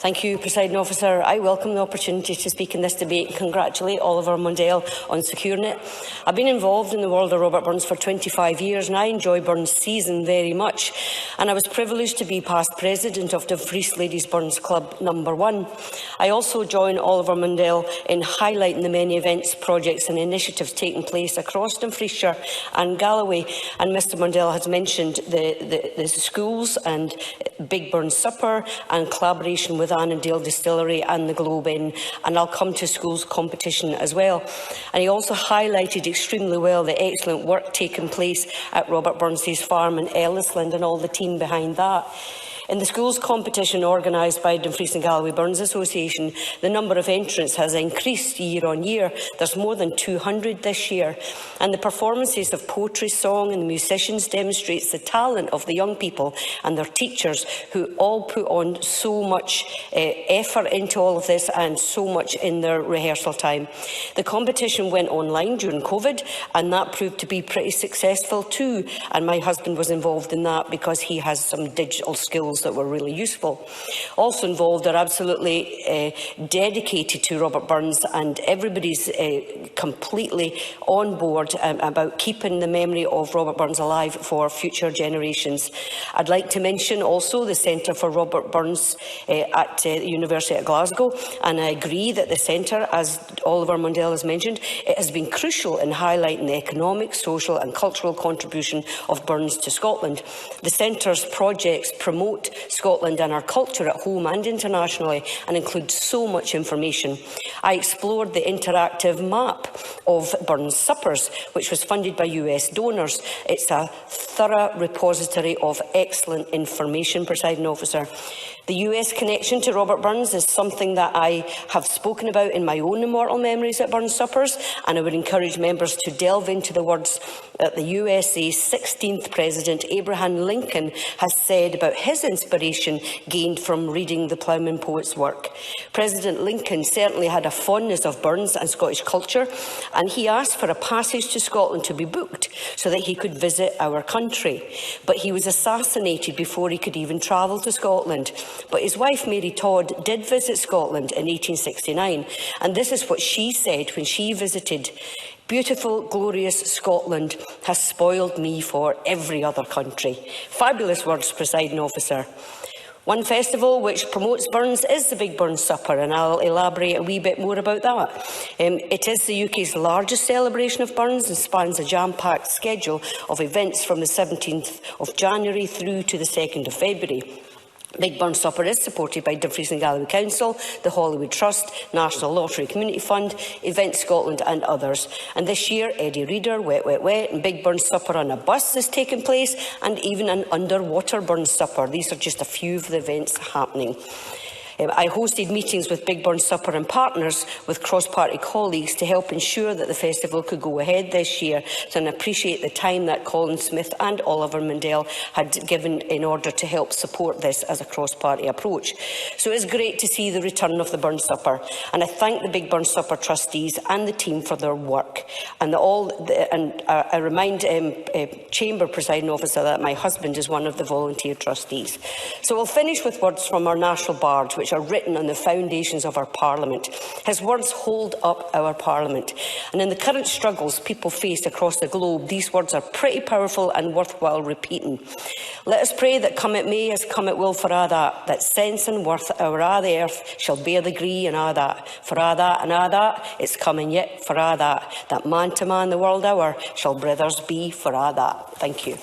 Thank you, Presiding Officer. I welcome the opportunity to speak in this debate and congratulate Oliver Mundell on securing it. I've been involved in the world of Robert Burns for 25 years and I enjoy Burns season very much. And I was privileged to be past president of Dumfries Ladies Burns Club No. 1. I also join Oliver Mundell in highlighting the many events, projects and initiatives taking place across Dumfriesshire and Galloway. And Mr Mundell has mentioned the schools and Big Burns Supper and collaboration with Annandale Distillery and the Globe Inn, and I'll come to schools competition as well. And he also highlighted extremely well the excellent work taking place at Robert Burns' farm in Ellisland and all the team behind that. In the schools competition organised by Dumfries and Galloway Burns Association, the number of entrants has increased year on year. There's more than 200 this year. And the performances of poetry, song and the musicians demonstrates the talent of the young people and their teachers, who all put on so much effort into all of this and so much in their rehearsal time. The competition went online during COVID and that proved to be pretty successful too. And my husband was involved in that because he has some digital skills that were really useful. Also involved are absolutely dedicated to Robert Burns, and everybody's completely on board about keeping the memory of Robert Burns alive for future generations. I'd like to mention also the Centre for Robert Burns at the University of Glasgow, and I agree that the centre, as Oliver Mundell has mentioned, it has been crucial in highlighting the economic, social and cultural contribution of Burns to Scotland. The centre's projects promote Scotland and our culture at home and internationally and include so much information. I explored the interactive map of Burns Suppers, which was funded by US donors. It's a thorough repository of excellent information, Presiding Officer. The US connection to Robert Burns is something that I have spoken about in my own immortal memories at Burns Suppers, and I would encourage members to delve into the words that the USA's 16th President Abraham Lincoln has said about his inspiration gained from reading the ploughman poet's work. President Lincoln certainly had a fondness of Burns and Scottish culture, and he asked for a passage to Scotland to be booked so that he could visit our country. But he was assassinated before he could even travel to Scotland. But his wife, Mary Todd, did visit Scotland in 1869, and this is what she said when she visited. Beautiful, glorious Scotland has spoiled me for every other country. Fabulous words, Presiding Officer. One festival which promotes Burns is the Big Burns Supper, and I'll elaborate a wee bit more about that. It is the UK's largest celebration of Burns and spans a jam-packed schedule of events from the 17th of January through to the 2nd of February. Big Burns Supper is supported by Dumfries and Galloway Council, the Hollywood Trust, National Lottery Community Fund, Event Scotland and others. And this year, Eddie Reader, Wet Wet Wet and Big Burns Supper on a bus is taking place, and even an underwater Burns Supper. These are just a few of the events happening. I hosted meetings with Big Burns Supper and partners with cross-party colleagues to help ensure that the festival could go ahead this year. So I appreciate the time that Colin Smith and Oliver Mundell had given in order to help support this as a cross-party approach. So it's great to see the return of the Burns Supper, and I thank the Big Burns Supper trustees and the team for their work. And I remind Chamber Presiding Officer that my husband is one of the volunteer trustees. So we'll finish with words from our national bard, which are written on the foundations of our Parliament. His words hold up our Parliament. And in the current struggles people face across the globe, these words are pretty powerful and worthwhile repeating. Let us pray that come it may as come it will for a' that sense and worth our a' the earth shall bear the gree and a' that. For a' that and a' that, it's coming yet for a' that man to man the world hour shall brothers be for a' that. Thank you.